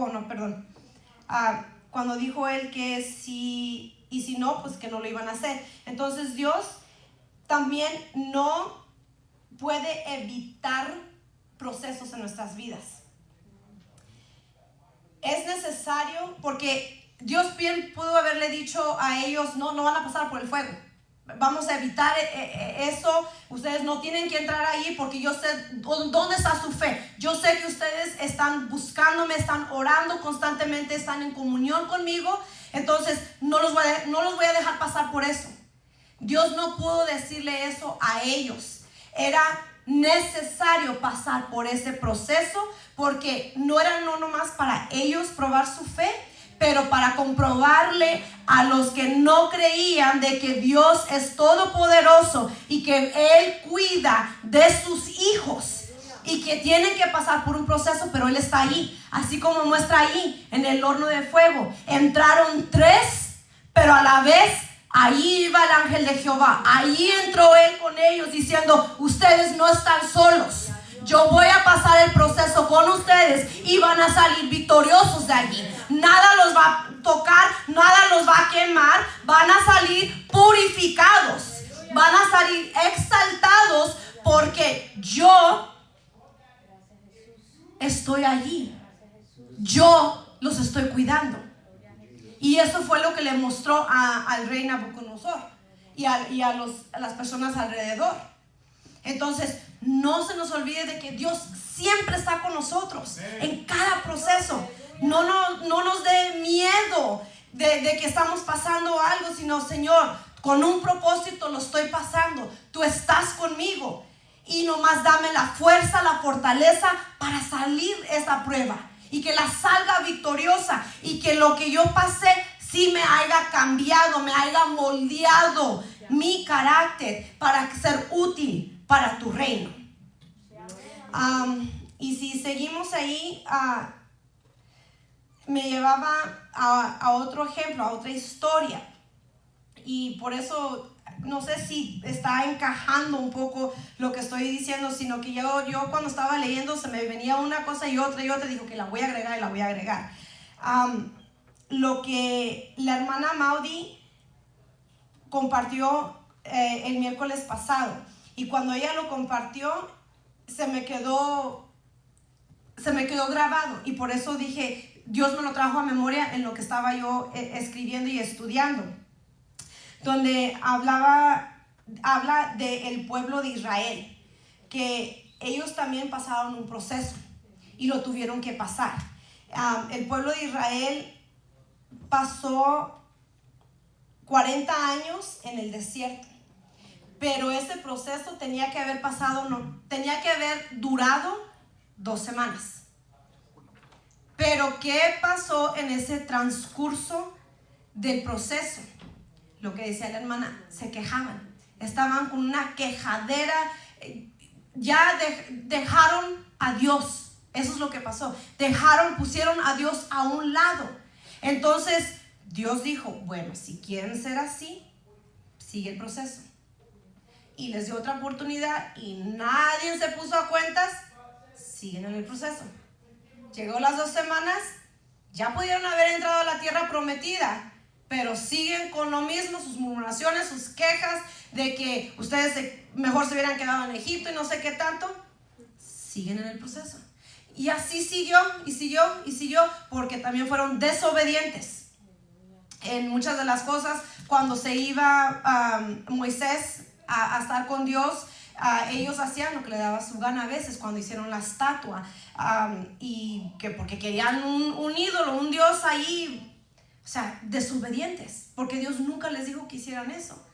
cuando dijo él que si no, pues que no lo iban a hacer. Entonces Dios también no puede evitar procesos en nuestras vidas. Es necesario, porque Dios bien pudo haberle dicho a ellos, no van a pasar por el fuego. Vamos a evitar eso. Ustedes no tienen que entrar ahí porque yo sé dónde está su fe. Yo sé que ustedes están buscándome, están orando constantemente, están en comunión conmigo. Entonces no los voy a dejar pasar por eso. Dios no pudo decirle eso a ellos. Era necesario pasar por ese proceso porque no era nomás para ellos probar su fe, pero para comprobarle a los que no creían de que Dios es todopoderoso y que Él cuida de sus hijos y que tienen que pasar por un proceso, pero Él está ahí, así como muestra ahí en el horno de fuego. Entraron 3, pero a la vez ahí iba el ángel de Jehová. Ahí entró Él con ellos diciendo, ustedes no están solos. Yo voy a pasar el proceso con ustedes y van a salir victoriosos de allí. Nada los va a tocar, nada los va a quemar. Van a salir purificados. Van a salir exaltados porque yo estoy allí. Yo los estoy cuidando. Y eso fue lo que le mostró al rey Nabucodonosor y a las personas alrededor. Entonces, no se nos olvide de que Dios siempre está con nosotros en cada proceso. No nos dé miedo de que estamos pasando algo, sino, Señor, con un propósito lo estoy pasando. Tú estás conmigo y nomás dame la fuerza, la fortaleza para salir esa prueba y que la salga victoriosa y que lo que yo pasé sí me haya cambiado, me haya moldeado mi carácter para ser útil para tu reino. Y si seguimos ahí, me llevaba a otro ejemplo, a otra historia. Y por eso no sé si está encajando un poco lo que estoy diciendo, sino que yo cuando estaba leyendo se me venía una cosa y otra, digo que la voy a agregar y la voy a agregar. Lo que la hermana Maudie compartió el miércoles pasado, y cuando ella lo compartió se me quedó grabado, y por eso dije, Dios me lo trajo a memoria en lo que estaba yo escribiendo y estudiando, donde habla del pueblo de Israel, que ellos también pasaron un proceso y lo tuvieron que pasar. El pueblo de Israel pasó 40 años en el desierto, pero ese proceso tenía que haber durado 2 semanas. Pero ¿qué pasó en ese transcurso del proceso? Lo que decía la hermana, se quejaban, estaban con una quejadera, ya dejaron a Dios. Eso es lo que pasó, pusieron a Dios a un lado. Entonces Dios dijo, bueno, si quieren ser así, sigue el proceso. Y les dio otra oportunidad y nadie se puso a cuentas, siguen en el proceso. Llegó las 2 semanas, ya pudieron haber entrado a la tierra prometida, pero siguen con lo mismo, sus murmuraciones, sus quejas de que ustedes mejor se hubieran quedado en Egipto y no sé qué tanto. Siguen en el proceso. Y así siguió, porque también fueron desobedientes en muchas de las cosas. Cuando se iba Moisés a estar con Dios, ellos hacían lo que le daba su gana a veces cuando hicieron la estatua, y que porque querían un ídolo, un Dios ahí. O sea, desobedientes, porque Dios nunca les dijo que hicieran eso.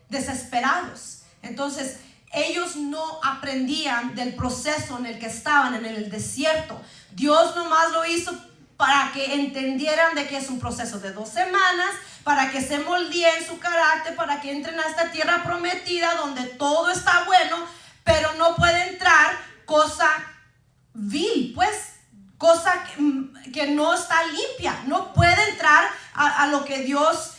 Desesperados. Entonces, ellos no aprendían del proceso en el que estaban, en el desierto. Dios nomás lo hizo para que entendieran de que es un proceso de 2 semanas, para que se moldeen su carácter, para que entren a esta tierra prometida donde todo está bueno, pero no puede entrar cosa vil, pues, cosa que no está limpia. No puede entrar a lo que Dios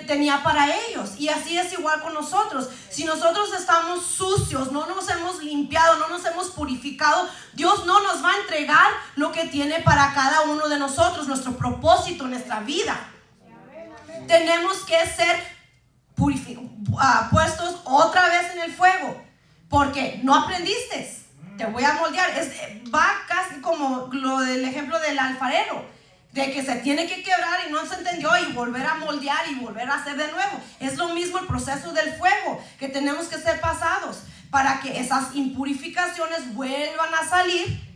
tenía para ellos. Y así es igual con nosotros. Si nosotros estamos sucios, no nos hemos limpiado, no nos hemos purificado, Dios no nos va a entregar lo que tiene para cada uno de nosotros, nuestro propósito, nuestra vida. Tenemos que ser puestos otra vez en el fuego, porque no aprendiste. Te voy a moldear. Va casi como lo del ejemplo del alfarero. de que se tiene que quebrar y no se entendió y volver a moldear y volver a hacer de nuevo. Es lo mismo el proceso del fuego, que tenemos que ser pasados para que esas impurificaciones vuelvan a salir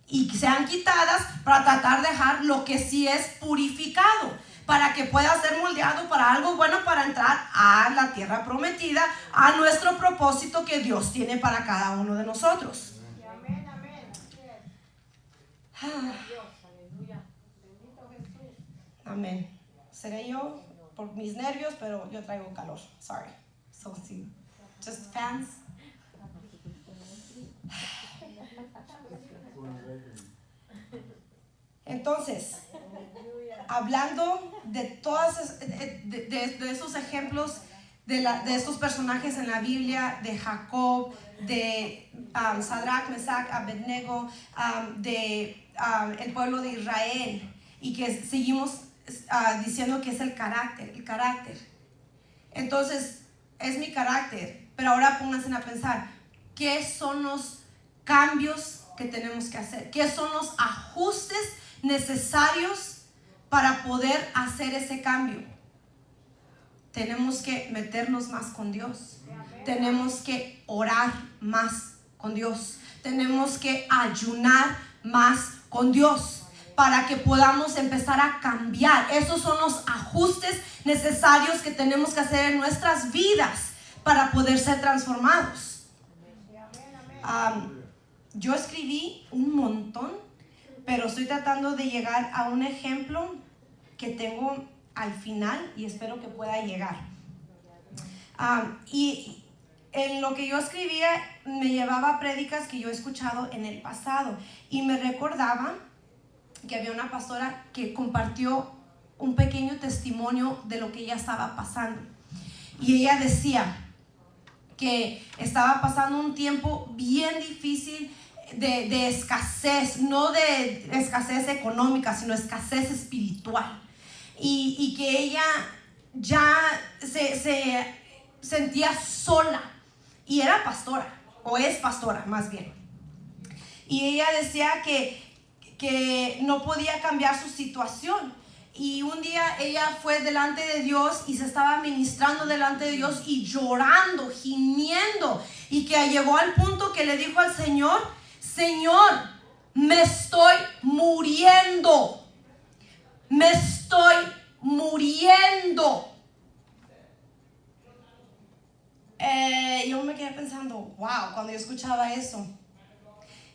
y sean quitadas, para tratar de dejar lo que sí es purificado, para que pueda ser moldeado para algo bueno, para entrar a la tierra prometida, a nuestro propósito que Dios tiene para cada uno de nosotros. Amén, amén. Amén. Seré yo por mis nervios, pero yo traigo calor. Sorry. So, sí. Just fans. Entonces, hablando de todas de esos ejemplos de estos personajes en la Biblia, de Jacob, de Sadrach, Mesach, Abednego, el pueblo de Israel, y que seguimos diciendo que es el carácter. Entonces, es mi carácter, pero ahora pónganse a pensar, ¿qué son los cambios que tenemos que hacer? ¿Qué son los ajustes necesarios para poder hacer ese cambio? Tenemos que meternos más con Dios. Tenemos que orar más con Dios. Tenemos que ayunar más con Dios para que podamos empezar a cambiar. Esos son los ajustes necesarios que tenemos que hacer en nuestras vidas para poder ser transformados. Yo escribí un montón, pero estoy tratando de llegar a un ejemplo que tengo al final y espero que pueda llegar. Y en lo que yo escribía me llevaba a prédicas que yo he escuchado en el pasado, y me recordaba que había una pastora que compartió un pequeño testimonio de lo que ella estaba pasando, y ella decía que estaba pasando un tiempo bien difícil de escasez, no de escasez económica, sino escasez espiritual, y que ella ya se sentía sola, y era pastora, o es pastora más bien, y ella decía que no podía cambiar su situación. Y un día ella fue delante de Dios y se estaba ministrando delante de Dios y llorando, gimiendo, y que llegó al punto que le dijo al Señor: Señor, me estoy muriendo, me estoy muriendo. Yo me quedé pensando, wow, cuando yo escuchaba eso.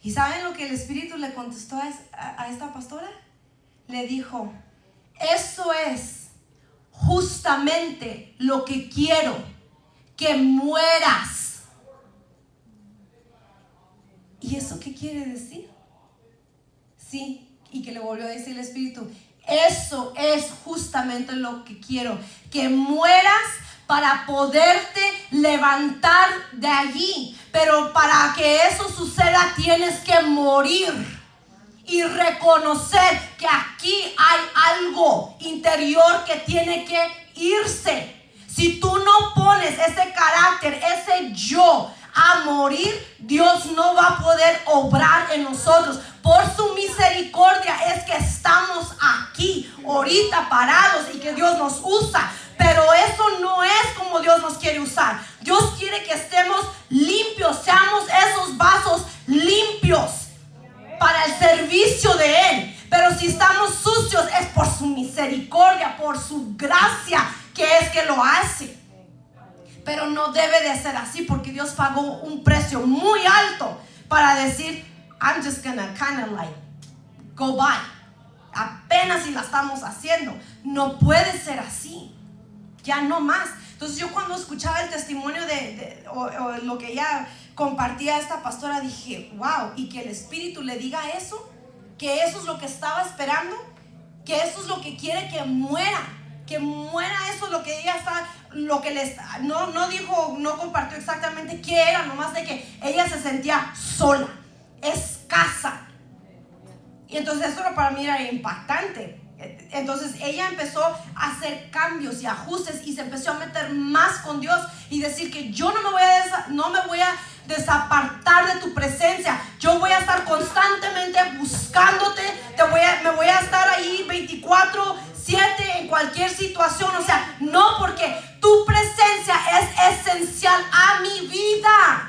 ¿Y saben lo que el Espíritu le contestó a esta pastora? Le dijo: eso es justamente lo que quiero, que mueras. ¿Y eso qué quiere decir? Sí, y que le volvió a decir el Espíritu: eso es justamente lo que quiero, que mueras para poderte levantar de allí. Pero para que eso suceda tienes que morir y reconocer que aquí hay algo interior que tiene que irse. Si tú no pones ese carácter, ese yo a morir, Dios no va a poder obrar en nosotros. Por su misericordia es que estamos aquí ahorita parados y que Dios nos usa. Pero eso no es como Dios nos quiere usar. Dios quiere que estemos limpios, seamos esos vasos limpios para el servicio de Él. Pero si estamos sucios, es por su misericordia, por su gracia, que es que lo hace. Pero no debe de ser así, porque Dios pagó un precio muy alto para decir: I'm just gonna kind of like go by. Apenas si la estamos haciendo. No puede ser así. Ya no más. Entonces yo cuando escuchaba el testimonio o lo que ella compartía esta pastora, dije: wow, y que el Espíritu le diga eso, que eso es lo que estaba esperando, que eso es lo que quiere que muera eso, lo que ella está, lo que le no dijo, no compartió exactamente qué era, nomás de que ella se sentía sola, escasa. Y entonces eso para mí era impactante. Entonces ella empezó a hacer cambios y ajustes y se empezó a meter más con Dios y decir que yo no me voy a desapartar de tu presencia. Yo voy a estar constantemente buscándote, me voy a estar ahí 24/7 en cualquier situación. O sea, no, porque tu presencia es esencial a mi vida.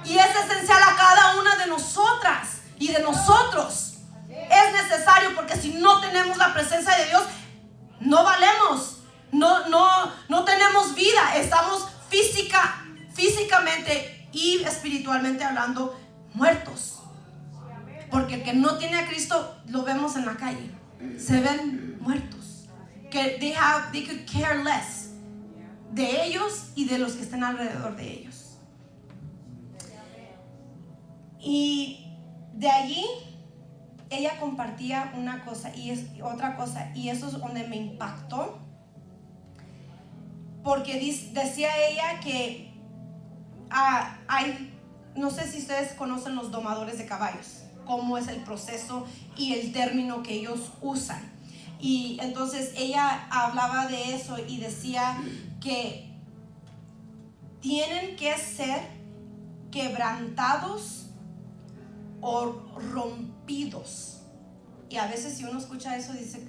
Y es esencial a cada una de nosotras y de nosotros. Es necesario, porque si no tenemos la presencia de Dios, no valemos. No tenemos vida. Estamos físicamente y espiritualmente hablando muertos. Porque el que no tiene a Cristo lo vemos en la calle. Se ven muertos. Que they could care less de ellos y de los que estén alrededor de ellos. Y de allí ella compartía una cosa y otra cosa, y eso es donde me impactó, porque decía ella que no sé si ustedes conocen los domadores de caballos, cómo es el proceso y el término que ellos usan. Y entonces ella hablaba de eso y decía que tienen que ser quebrantados o rompidos. Y a veces si uno escucha eso dice,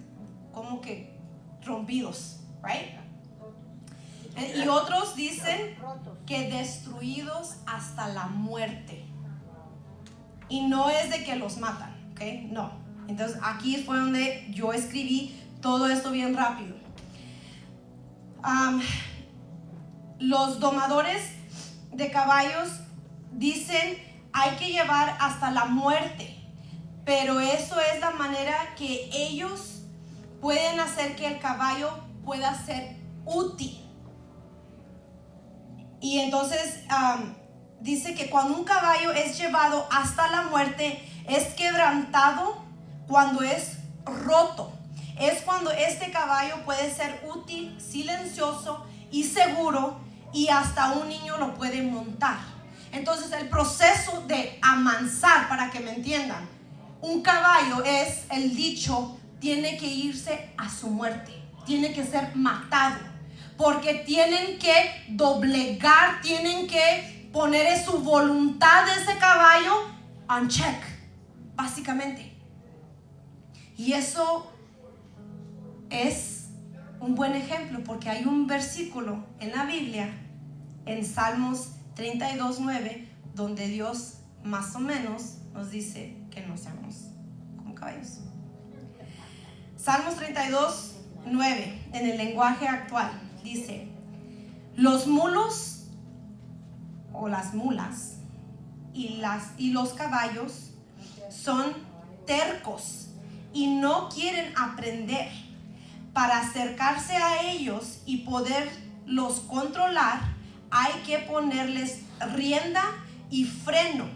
¿cómo que rompidos? Right? Y otros dicen que destruidos hasta la muerte. Y no es de que los matan, ¿ok? No. Entonces aquí fue donde yo escribí todo esto bien rápido. Los domadores de caballos dicen hay que llevar hasta la muerte, pero eso es la manera que ellos pueden hacer que el caballo pueda ser útil. Y entonces dice que cuando un caballo es llevado hasta la muerte, es quebrantado cuando es roto. Es cuando este caballo puede ser útil, silencioso y seguro, y hasta un niño lo puede montar. Entonces el proceso de amansar, para que me entiendan, un caballo es el dicho, tiene que irse a su muerte, tiene que ser matado, porque tienen que doblegar, tienen que poner su voluntad de ese caballo on check, básicamente. Y eso es un buen ejemplo, porque hay un versículo en la Biblia, en Salmos 32:9, donde Dios más o menos nos dice que no seamos como caballos. Salmos 32:9, en el lenguaje actual, dice: los mulos o las mulas y los caballos son tercos y no quieren aprender. Para acercarse a ellos y poderlos controlar, hay que ponerles rienda y freno.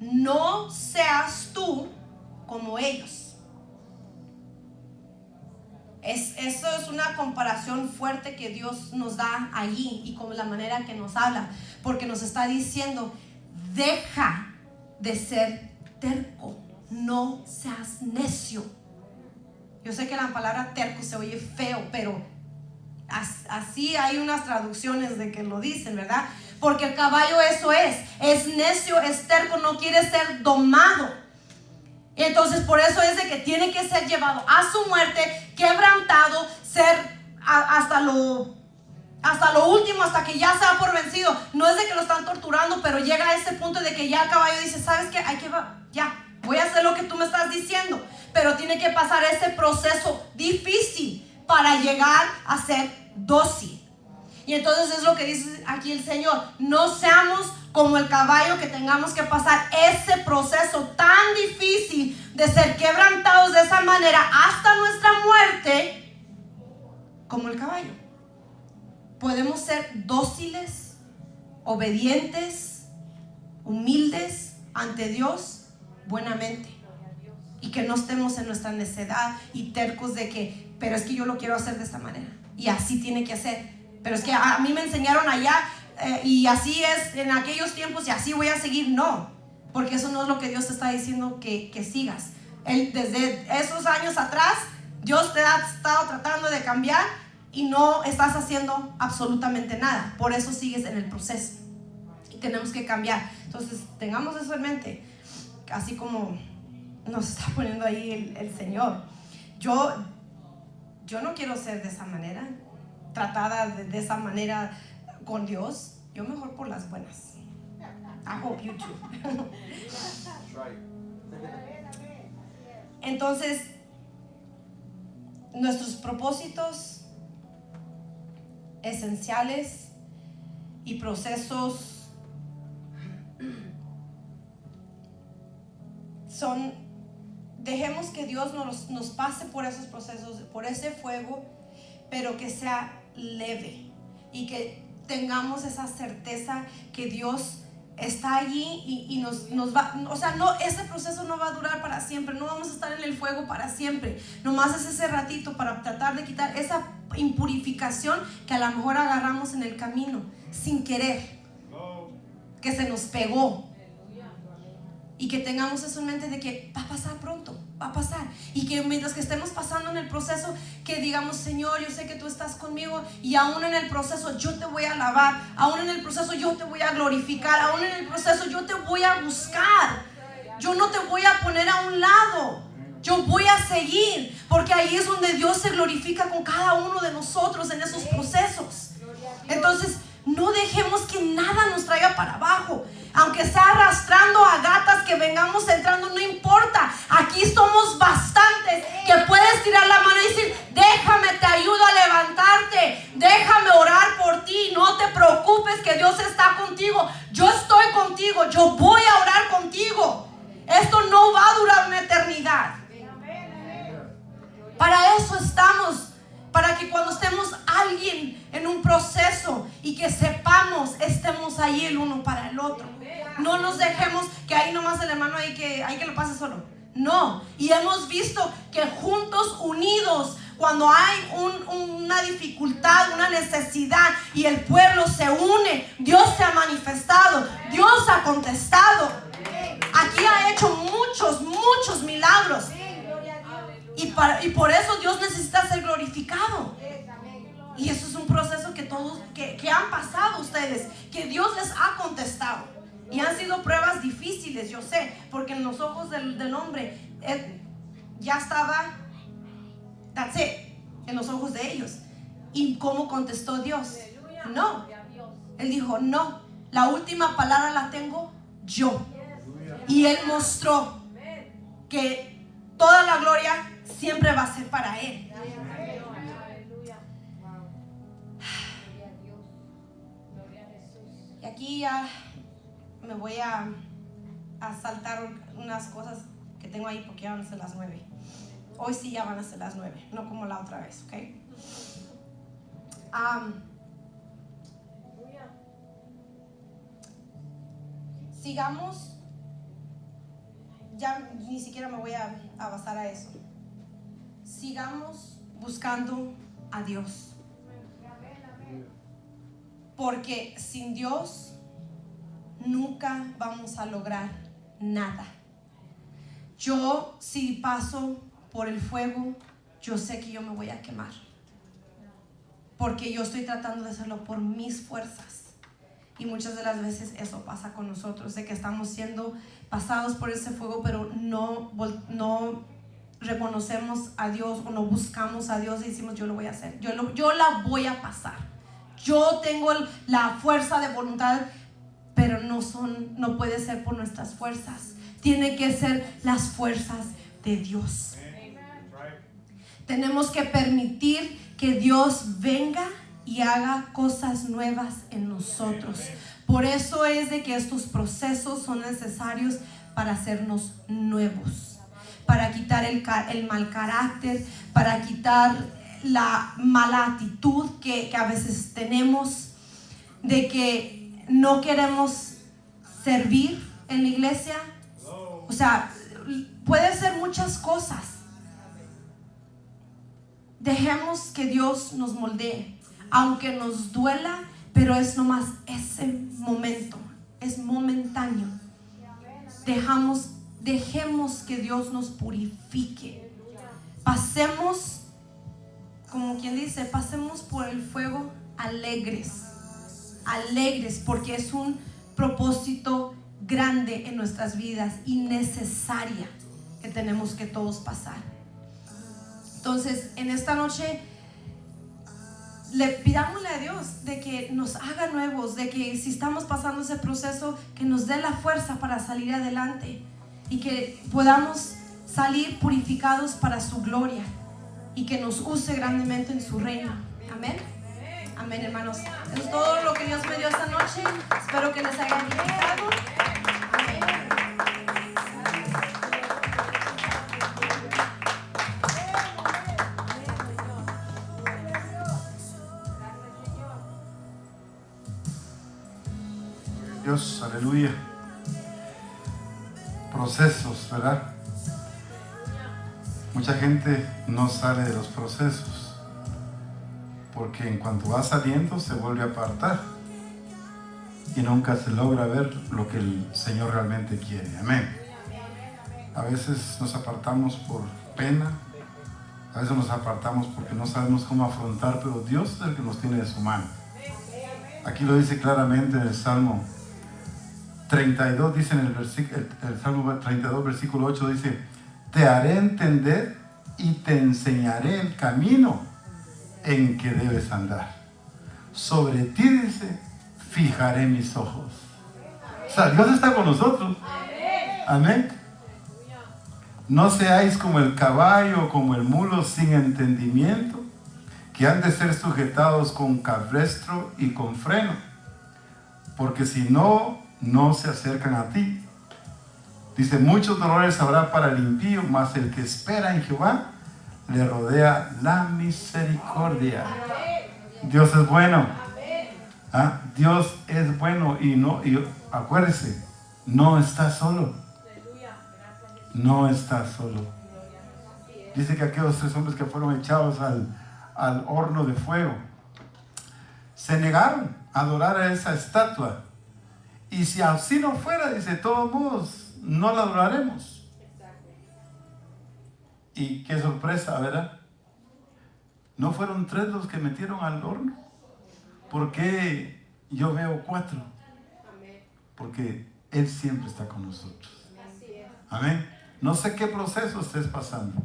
No seas tú como ellos. Eso es una comparación fuerte que Dios nos da allí, y con la manera que nos habla, porque nos está diciendo: deja de ser terco, no seas necio. Yo sé que la palabra terco se oye feo, pero así hay unas traducciones de que lo dicen, ¿verdad? Porque el caballo eso es necio, es terco, no quiere ser domado. Y entonces por eso es de que tiene que ser llevado a su muerte, quebrantado, ser hasta lo último, hasta que ya sea por vencido. No es de que lo están torturando, pero llega a ese punto de que ya el caballo dice: ¿sabes qué? Ya, voy a hacer lo que tú me estás diciendo. Pero tiene que pasar ese proceso difícil para llegar a ser dócil. Y entonces es lo que dice aquí el Señor: no seamos como el caballo, que tengamos que pasar ese proceso tan difícil de ser quebrantados de esa manera hasta nuestra muerte, como el caballo. Podemos ser dóciles, obedientes, humildes ante Dios buenamente, y que no estemos en nuestra necedad y tercos de que, pero es que yo lo quiero hacer de esta manera y así tiene que ser, pero es que a mí me enseñaron allá y así es en aquellos tiempos y así voy a seguir. No, porque eso no es lo que Dios te está diciendo que sigas. Desde esos años atrás Dios te ha estado tratando de cambiar y no estás haciendo absolutamente nada. Por eso sigues en el proceso y tenemos que cambiar. Entonces tengamos eso en mente, así como nos está poniendo ahí el Señor. Yo yo no quiero ser de esa manera, tratada de esa manera con Dios. Yo mejor por las buenas. I hope you too. Entonces, nuestros propósitos esenciales y procesos son, dejemos que Dios nos pase por esos procesos, por ese fuego, pero que sea leve y que tengamos esa certeza que Dios está allí y nos va, o sea, no, ese proceso no va a durar para siempre, no vamos a estar en el fuego para siempre, nomás es ese ratito para tratar de quitar esa impurificación que a lo mejor agarramos en el camino sin querer, que se nos pegó, y que tengamos eso en mente de que va a pasar pronto, va a pasar, y que mientras que estemos pasando en el proceso, que digamos: Señor, yo sé que tú estás conmigo, y aún en el proceso yo te voy a alabar, aún en el proceso yo te voy a glorificar, aún en el proceso yo te voy a buscar, yo no te voy a poner a un lado, yo voy a seguir, porque ahí es donde Dios se glorifica con cada uno de nosotros en esos procesos. Entonces, no dejemos que nada nos traiga para abajo, aunque sea arrastrando a gatas que vengamos entrando, no importa. Aquí somos bastantes que puedes tirar la mano y decir: déjame, te ayudo a levantarte, déjame orar por ti, no te preocupes que Dios está contigo, yo estoy contigo, yo voy a orar contigo. Esto no va a durar una eternidad. Para eso estamos, para que cuando estemos alguien en un proceso y que sepamos, estemos ahí el uno para el otro. No nos dejemos que ahí nomás el hermano ahí que lo pase solo. No, y hemos visto que juntos, unidos, cuando hay una dificultad, una necesidad y el pueblo se une, Dios se ha manifestado, Dios ha contestado. Aquí ha hecho muchos milagros. Y por eso Dios necesita ser glorificado. Y eso es un proceso que todos que han pasado ustedes, que Dios les ha contestado. Y han sido pruebas difíciles, yo sé, porque en los ojos del hombre ya estaba, that's it, en los ojos de ellos. ¿Y cómo contestó Dios? No. Él dijo: no, la última palabra la tengo yo. Y Él mostró que toda la gloria siempre va a ser para Él. Y aquí ya me voy a saltar unas cosas que tengo ahí porque ya van a ser las 9. Hoy sí ya van a ser las 9, no como la otra vez, ¿ok? Sigamos. Ya ni siquiera me voy a basar a eso. Sigamos buscando a Dios. Porque sin Dios nunca vamos a lograr nada. Yo, si paso por el fuego, yo sé que yo me voy a quemar. Porque yo estoy tratando de hacerlo por mis fuerzas. Y muchas de las veces eso pasa con nosotros, de que estamos siendo pasados por ese fuego, pero no reconocemos a Dios o no buscamos a Dios y decimos: yo lo voy a hacer, yo la voy a pasar, yo tengo la fuerza de voluntad, pero no puede ser por nuestras fuerzas, tiene que ser las fuerzas de Dios. Tenemos que permitir que Dios venga y haga cosas nuevas en nosotros. Por eso es de que estos procesos son necesarios para hacernos nuevos, para quitar el mal carácter, para quitar la mala actitud que a veces tenemos, de que no queremos servir en la iglesia. O sea, puede ser muchas cosas. Dejemos que Dios nos moldee, aunque nos duela, pero es nomás ese momento, es momentáneo. Dejemos que Dios nos purifique. Pasemos, como quien dice, pasemos por el fuego alegres, porque es un propósito grande en nuestras vidas y necesaria que tenemos que todos pasar. Entonces, en esta noche pidámosle a Dios de que nos haga nuevos, de que si estamos pasando ese proceso, que nos dé la fuerza para salir adelante y que podamos salir purificados para su gloria y que nos use grandemente en su reino. Amén. Amén, hermanos. Eso es todo lo que Dios me dio esta noche. Espero que les haya edificado. Amén. Dios, aleluya. Procesos, ¿verdad? Mucha gente no sale de los procesos porque en cuanto va saliendo se vuelve a apartar y nunca se logra ver lo que el Señor realmente quiere. Amén. A veces nos apartamos por pena, a veces nos apartamos porque no sabemos cómo afrontar, pero Dios es el que nos tiene de su mano. Aquí lo dice claramente en el Salmo 32, dice en el Salmo 32, versículo 8, dice: te haré entender y te enseñaré el camino en que debes andar. Sobre ti, dice, fijaré mis ojos. O sea, Dios está con nosotros. Amén. No seáis como el caballo o como el mulo sin entendimiento, que han de ser sujetados con cabestro y con freno, porque si no, no se acercan a ti. Dice: muchos dolores habrá para el impío, mas el que espera en Jehová le rodea la misericordia. Dios es bueno. ¿Ah? Dios es bueno y acuérdese, no está solo. No está solo. Dice que aquellos 3 hombres que fueron echados al horno de fuego se negaron a adorar a esa estatua. Y si así no fuera, dice, de todos modos, no la adoraremos. Y qué sorpresa, ¿verdad? ¿No fueron 3 los que metieron al horno? ¿Por qué yo veo 4? Porque Él siempre está con nosotros. Amén. No sé qué proceso estés pasando,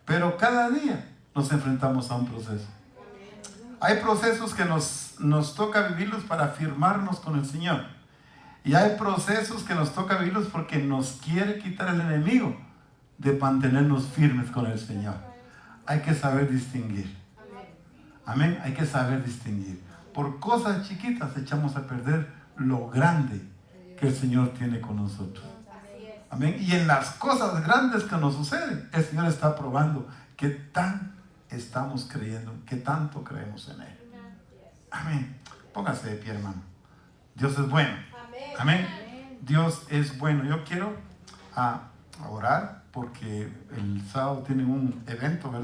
pero cada día nos enfrentamos a un proceso. Hay procesos que nos toca vivirlos para afirmarnos con el Señor. Y hay procesos que nos toca vivirlos porque nos quiere quitar el enemigo de mantenernos firmes con el Señor. Hay que saber distinguir. Amén. Hay que saber distinguir. Por cosas chiquitas echamos a perder lo grande que el Señor tiene con nosotros. Amén. Y en las cosas grandes que nos suceden, el Señor está probando qué tan estamos creyendo, qué tanto creemos en Él. Amén. Póngase de pie, hermano. Dios es bueno. Amén. Dios es bueno. Yo quiero orar porque el sábado tienen un evento, ¿verdad?